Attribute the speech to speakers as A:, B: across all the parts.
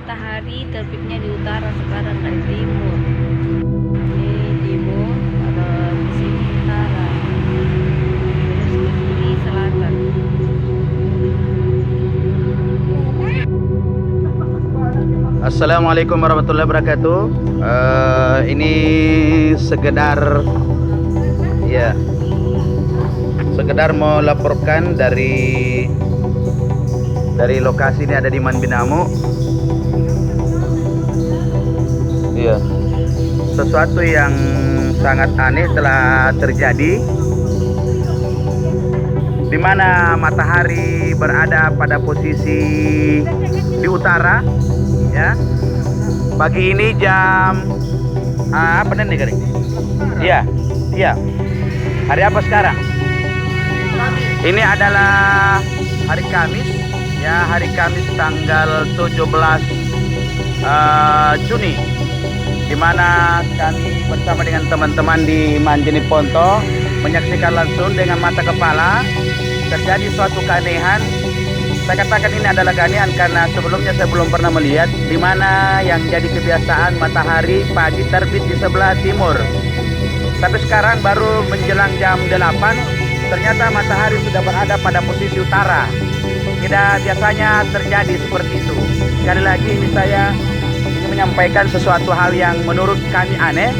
A: matahari terbitnya di utara sekarang dari timur. Ini timur, kalau di sini utara, terus di sini selatan.
B: Assalamualaikum warahmatullahi wabarakatuh. Ini sekedar mau laporkan dari lokasi ini, ada di Manbinamu. Iya. Sesuatu yang sangat aneh telah terjadi, di mana matahari berada pada posisi di utara. Ya, pagi ini jam apa nih Garing? Iya. Hari apa sekarang? Ini adalah hari Kamis, ya, hari Kamis tanggal 17 Juni, di mana kami bersama dengan teman-teman di Manjeniponto menyaksikan langsung dengan mata kepala terjadi suatu keanehan. Saya katakan ini adalah keanehan karena sebelumnya saya belum pernah melihat di mana yang jadi kebiasaan matahari pagi terbit di sebelah timur. Tapi sekarang baru menjelang jam 8, ternyata matahari sudah berada pada posisi utara. Tidak biasanya terjadi seperti itu. Sekali lagi ini saya ingin menyampaikan sesuatu hal yang menurut kami aneh,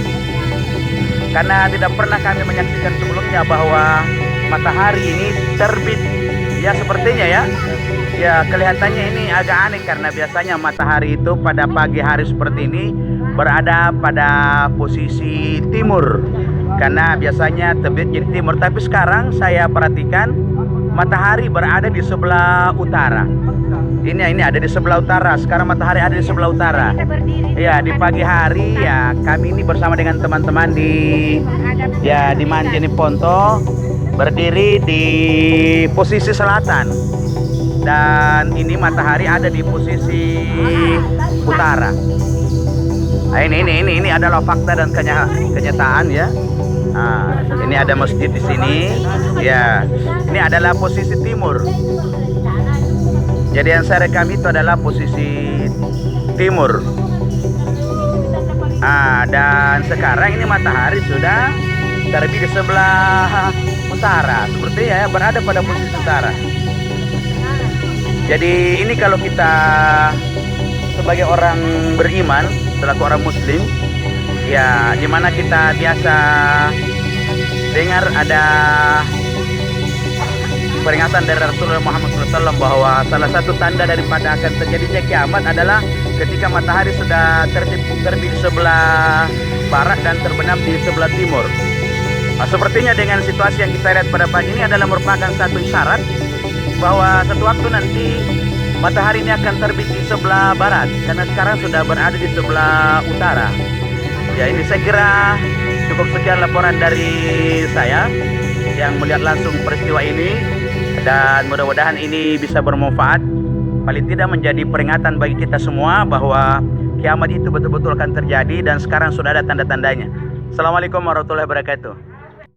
B: karena tidak pernah kami menyaksikan sebelumnya bahwa matahari ini terbit. Ya, sepertinya ya kelihatannya ini agak aneh karena biasanya matahari itu pada pagi hari seperti ini berada pada posisi timur, karena biasanya terbit jadi timur. Tapi sekarang saya perhatikan matahari berada di sebelah utara. Ini ada di sebelah utara. Sekarang matahari ada di sebelah utara. Ya, di pagi hari ya kami ini bersama dengan teman-teman di Manjeniponto berdiri di posisi selatan, dan ini matahari ada di posisi utara. Nah, ini adalah fakta dan kenyataan ya. Nah, ini ada masjid di sini. Ya, ini adalah posisi timur. Jadi yang saya rekam itu adalah posisi timur. Dan sekarang ini matahari sudah terbit di sebelah utara, seperti ya berada pada posisi utara. Jadi ini kalau kita sebagai orang beriman, selaku orang muslim, ya dimana kita biasa dengar ada peringatan dari Rasulullah Muhammad SAW bahwa salah satu tanda daripada akan terjadinya kiamat adalah ketika matahari sudah terbit di sebelah barat dan terbenam di sebelah timur. Nah, sepertinya dengan situasi yang kita lihat pada pagi ini adalah merupakan satu isyarat bahwa satu waktu nanti matahari ini akan terbit di sebelah barat, karena sekarang sudah berada di sebelah utara. Ya, ini saya kira cukup sekian laporan dari saya yang melihat langsung peristiwa ini, dan mudah-mudahan ini bisa bermanfaat, paling tidak menjadi peringatan bagi kita semua bahwa kiamat itu betul-betul akan terjadi dan sekarang sudah ada tanda-tandanya. Assalamualaikum warahmatullahi wabarakatuh.